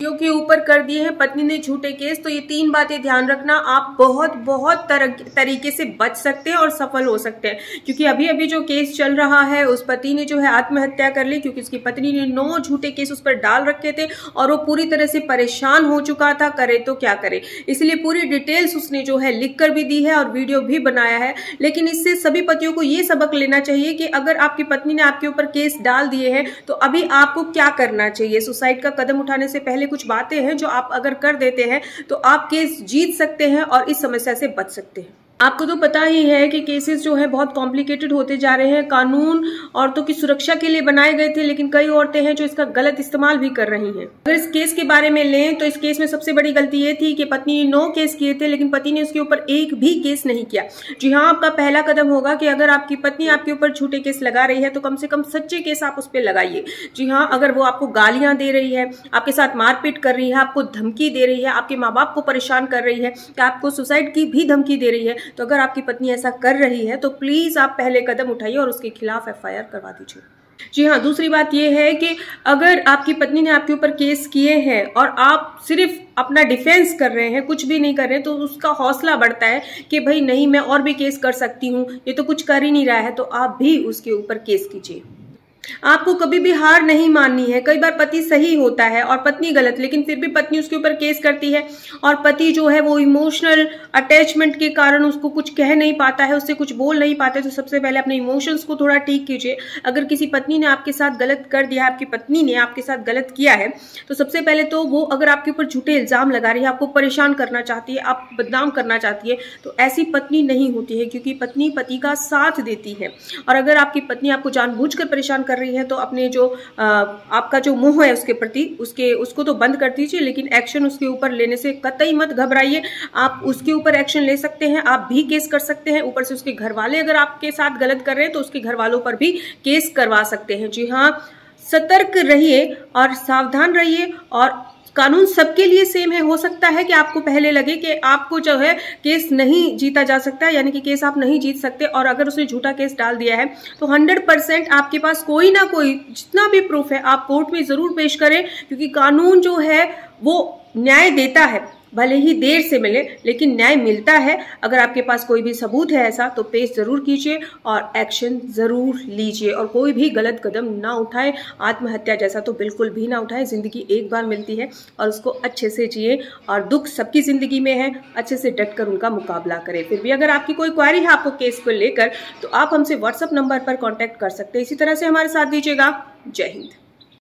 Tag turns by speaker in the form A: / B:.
A: के ऊपर कर दिए हैं पत्नी ने झूठे केस। तो ये 3 बातें ध्यान रखना, आप बहुत बहुत तरीके से बच सकते हैं और सफल हो सकते हैं। क्योंकि अभी अभी जो केस चल रहा है, उस पति ने जो है आत्महत्या कर ली क्योंकि उसकी पत्नी ने 9 झूठे केस उस पर डाल रखे थे और वो पूरी तरह से परेशान हो चुका था, करे तो क्या करे। इसलिए पूरी डिटेल्स उसने जो है लिख कर भी दी है और वीडियो भी बनाया है। लेकिन इससे सभी पतियों को ये सबक लेना चाहिए कि अगर आपकी पत्नी ने आपके ऊपर केस डाल दिए हैं तो अभी आपको क्या करना चाहिए। सुसाइड का कदम उठाने से पहले कुछ बातें हैं जो आप अगर कर देते हैं तो आप केस जीत सकते हैं और इस समस्या से बच सकते हैं। आपको तो पता ही है कि केसेस जो है बहुत कॉम्प्लिकेटेड होते जा रहे हैं। कानून औरतों की सुरक्षा के लिए बनाए गए थे, लेकिन कई औरतें हैं जो इसका गलत इस्तेमाल भी कर रही हैं। अगर इस केस के बारे में लें तो इस केस में सबसे बड़ी गलती ये थी कि पत्नी ने 9 केस किए थे, लेकिन पति ने उसके ऊपर एक भी केस नहीं किया। जी हाँ, आपका पहला कदम होगा कि अगर आपकी पत्नी आपके ऊपर झूठे केस लगा रही है तो कम से कम सच्चे केस आप उस पर लगाइए। जी हाँ, अगर वो आपको गालियां दे रही है, आपके साथ मारपीट कर रही है, आपको धमकी दे रही है, आपके माँ बाप को परेशान कर रही है, आपको सुसाइड की भी धमकी दे रही है, तो अगर आपकी पत्नी ऐसा कर रही है तो प्लीज आप पहले कदम उठाइए और उसके खिलाफ FIR करवा दीजिए। जी हाँ, दूसरी बात यह है कि अगर आपकी पत्नी ने आपके ऊपर केस किए हैं और आप सिर्फ अपना डिफेंस कर रहे हैं, कुछ भी नहीं कर रहे हैं, तो उसका हौसला बढ़ता है कि भाई नहीं, मैं और भी केस कर सकती हूँ, ये तो कुछ कर ही नहीं रहा है, तो आप भी उसके ऊपर केस कीजिए। आपको कभी भी हार नहीं माननी है। कई बार पति सही होता है और पत्नी गलत, लेकिन फिर भी पत्नी उसके ऊपर केस करती है और पति जो है वो इमोशनल अटैचमेंट के कारण उसको कुछ कह नहीं पाता है, उससे कुछ बोल नहीं पाते। तो सबसे पहले अपने इमोशंस को थोड़ा ठीक कीजिए। अगर किसी पत्नी ने आपके साथ गलत कर दिया है, आपकी पत्नी ने आपके साथ गलत किया है, तो सबसे पहले तो वो अगर आपके ऊपर झूठे इल्जाम लगा रही है, आपको परेशान करना चाहती है, आप बदनाम करना चाहती है, तो ऐसी पत्नी नहीं होती है, क्योंकि पत्नी पति का साथ देती है। और अगर आपकी पत्नी आपको जानबूझकर परेशान कर रही है तो अपने जो आपका जो मोह है उसके प्रति उसको तो बंद कर दीजिए, लेकिन एक्शन उसके ऊपर लेने से कतई मत घबराइए। आप उसके ऊपर एक्शन ले सकते हैं, आप भी केस कर सकते हैं। ऊपर से उसके घर वाले अगर आपके साथ गलत कर रहे हैं तो उसके घर वालों पर भी केस करवा सकते हैं। जी हाँ, सतर्क रहिए और सावधान रहिए। और कानून सबके लिए सेम है। हो सकता है कि आपको पहले लगे कि आपको जो है केस नहीं जीता जा सकता, यानी कि केस आप नहीं जीत सकते, और अगर उसने झूठा केस डाल दिया है तो 100% आपके पास कोई ना कोई जितना भी प्रूफ है आप कोर्ट में जरूर पेश करें, क्योंकि कानून जो है वो न्याय देता है, भले ही देर से मिले लेकिन न्याय मिलता है। अगर आपके पास कोई भी सबूत है ऐसा तो पेश जरूर कीजिए और एक्शन जरूर लीजिए, और कोई भी गलत कदम ना उठाए। आत्महत्या जैसा तो बिल्कुल भी ना उठाए। जिंदगी एक बार मिलती है और उसको अच्छे से जिए, और दुख सबकी जिंदगी में है, अच्छे से डट कर उनका मुकाबला करें। फिर भी अगर आपकी कोई क्वेरी है आपको केस को लेकर तो आप हमसे WhatsApp नंबर पर कॉन्टैक्ट कर सकते हैं। इसी तरह से हमारे साथ दीजिएगा। जय हिंद।